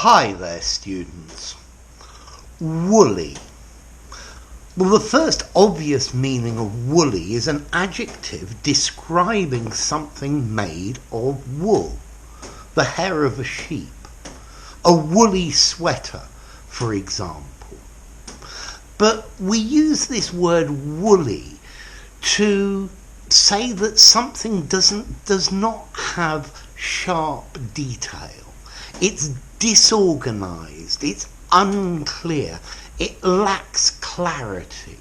Hi there, students. Woolly. Well, the first obvious meaning of woolly is an adjective describing something made of wool, the hair of a sheep, a woolly sweater, for example. But we use this word woolly to say that something does not have sharp detail. It's disorganized, it's unclear, it lacks clarity.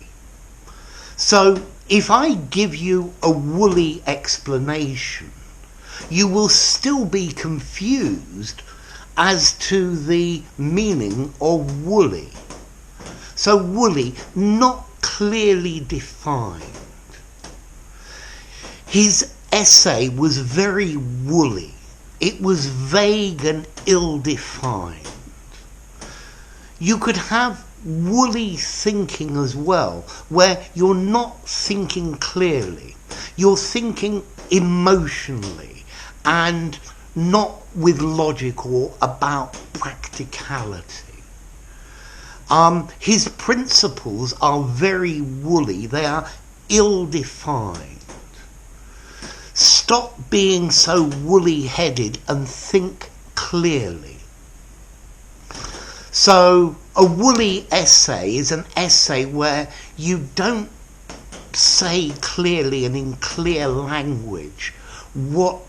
So if I give you a woolly explanation, you will still be confused as to the meaning of woolly. So woolly, not clearly defined. His essay was very woolly. It was vague and ill-defined. You could have woolly thinking as well, where you're not thinking clearly. You're thinking emotionally and not with logic or about practicality. His principles are very woolly. They are ill-defined. Stop being so woolly-headed and think clearly. So a woolly essay is an essay where you don't say clearly and in clear language what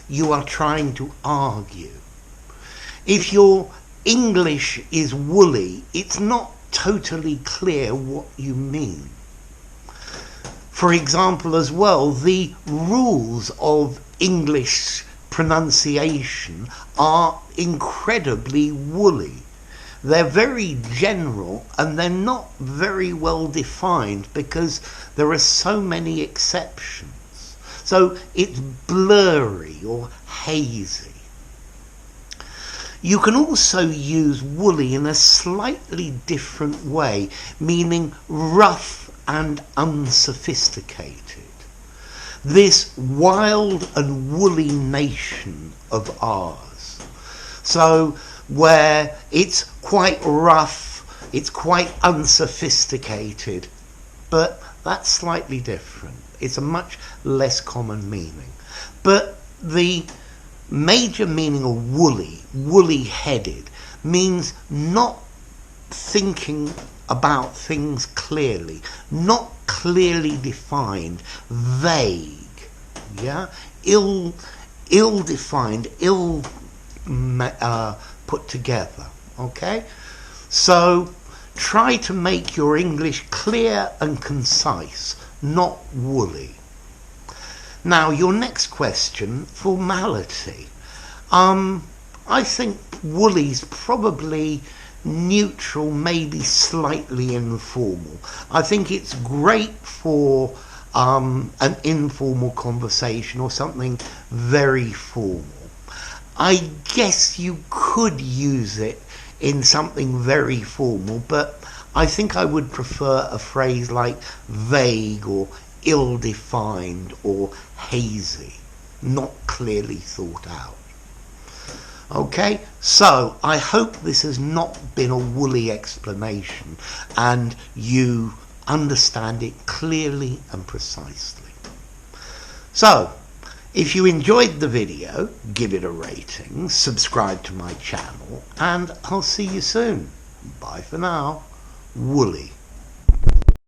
you are trying to argue. If your English is woolly, it's not totally clear what you mean. For example, as well, the rules of English pronunciation are incredibly woolly. They're very general and they're not very well defined because there are so many exceptions. So it's blurry or hazy. You can also use woolly in a slightly different way, meaning rough and unsophisticated. This wild and woolly nation of ours. So where it's quite rough, it's quite unsophisticated, but that's slightly different. It's a much less common meaning. But the major meaning of woolly, woolly-headed, means not thinking about things clearly, not clearly defined, vague, ill-defined, put together, okay? So try to make your English clear and concise, not woolly. Now, your next question, formality. I think woolly's probably neutral, maybe slightly informal. I think it's great for an informal conversation or something very formal. I guess you could use it in something very formal, but I think I would prefer a phrase like vague or ill-defined or hazy, not clearly thought out. Okay, so I hope this has not been a woolly explanation and you understand it clearly and precisely. So, if you enjoyed the video, give it a rating, subscribe to my channel, and I'll see you soon. Bye for now. Woolly.